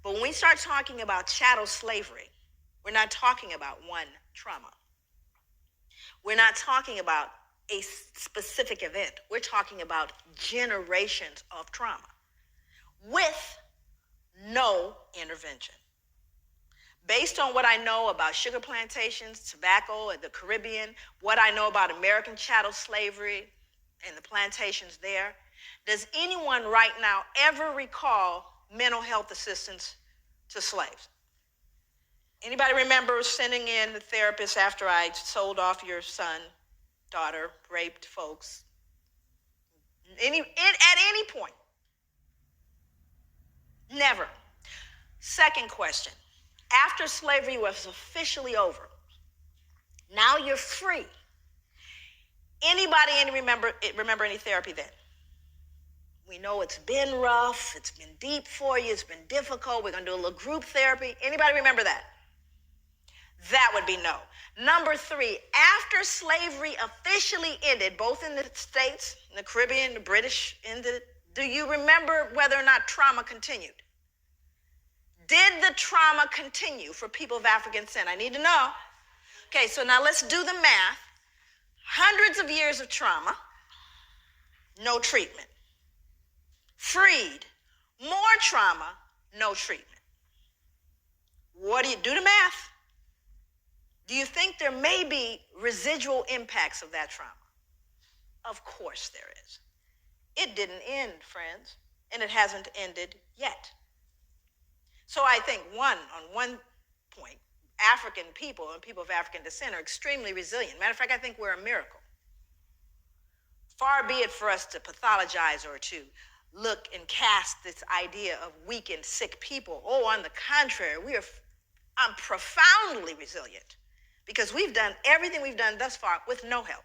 But when we start talking about chattel slavery, we're not talking about one trauma. We're not talking about a specific event. We're talking about generations of trauma with no intervention. Based on what I know about sugar plantations, tobacco, and the Caribbean, what I know about American chattel slavery and the plantations there, does anyone right now ever recall mental health assistance to slaves? Anybody remember sending in the therapist after I sold off your son, daughter, raped folks? At any point? Never. Second question. After slavery was officially over, now you're free. Anybody remember any therapy then? We know it's been rough, it's been deep for you, it's been difficult. We're going to do a little group therapy. Anybody remember that? That would be no. Number 3, after slavery officially ended, both in the States, in the Caribbean, the British ended, do you remember whether or not trauma continued? Did the trauma continue for people of African descent? I need to know. Okay, so now let's do the math. Hundreds of years of trauma, no treatment. Freed, more trauma, no treatment. What do you do the math? Do you think there may be residual impacts of that trauma? Of course there is. It didn't end, friends, and it hasn't ended yet. So I think on one point, African people and people of African descent are extremely resilient. Matter of fact, I think we're a miracle. Far be it for us to pathologize or to look and cast this idea of weak and sick people. Oh, on the contrary, we are profoundly resilient because we've done everything we've done thus far with no help,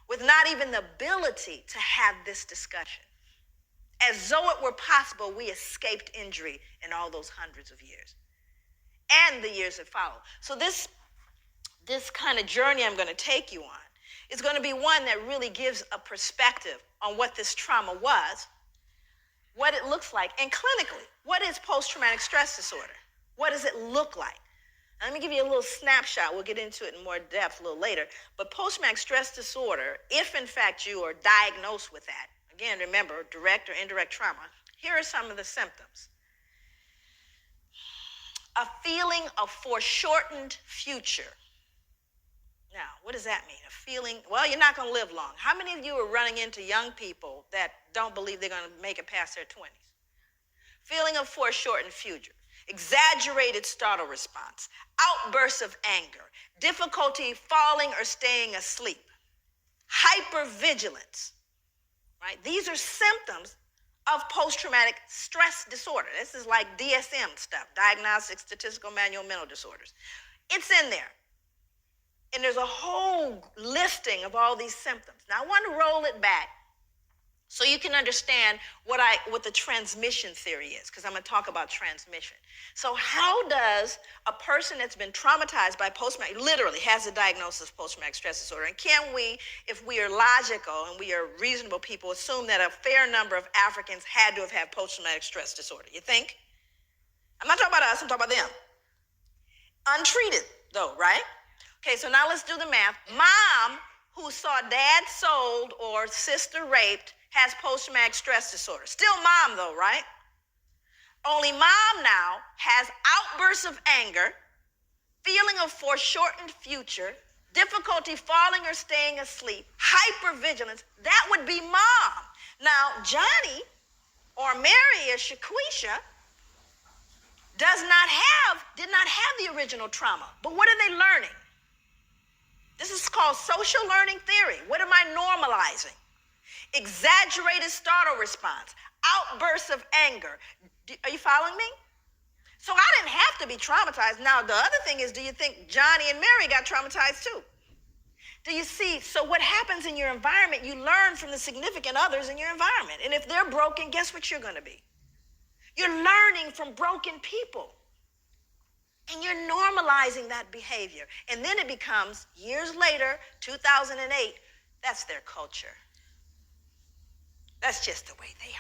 with not even the ability to have this discussion. As though it were possible, we escaped injury in all those hundreds of years and the years that follow. So this kind of journey I'm going to take you on is going to be one that really gives a perspective on what this trauma was, what it looks like, and clinically, what is post-traumatic stress disorder? What does it look like? Let me give you a little snapshot. We'll get into it in more depth a little later. But post-traumatic stress disorder, if in fact you are diagnosed with that, again, remember, direct or indirect trauma, here are some of the symptoms. A feeling of foreshortened future. Now, what does that mean? A feeling, well, you're not going to live long. How many of you are running into young people that don't believe they're going to make it past their 20s? Feeling of foreshortened future. Exaggerated startle response. Outbursts of anger. Difficulty falling or staying asleep. Hypervigilance. Right? These are symptoms of post-traumatic stress disorder. This is like DSM stuff, Diagnostic Statistical Manual Mental Disorders. It's in there. And there's a whole listing of all these symptoms. Now, I want to roll it back so you can understand what the transmission theory is, because I'm going to talk about transmission. So how does a person that's been traumatized by post-traumatic, literally has a diagnosis of post-traumatic stress disorder, and can we, if we are logical and we are reasonable people, assume that a fair number of Africans had to have had post-traumatic stress disorder? You think? I'm not talking about us, I'm talking about them. Untreated, though, right? Okay, so now let's do the math. Mom, who saw dad sold or sister raped, has post-traumatic stress disorder. Still mom, though, right? Only mom now has outbursts of anger, feeling of foreshortened future, difficulty falling or staying asleep, hypervigilance. That would be mom. Now, Johnny or Mary or Shaquisha did not have the original trauma. But what are they learning? This is called social learning theory. What am I normalizing? Exaggerated startle response, outbursts of anger. Are you following me? So I didn't have to be traumatized. Now, the other thing is, do you think Johnny and Mary got traumatized too? Do you see? So what happens in your environment, you learn from the significant others in your environment. And if they're broken, guess what you're going to be? You're learning from broken people. And you're normalizing that behavior. And then it becomes, years later, 2008, that's their culture. That's just the way they are.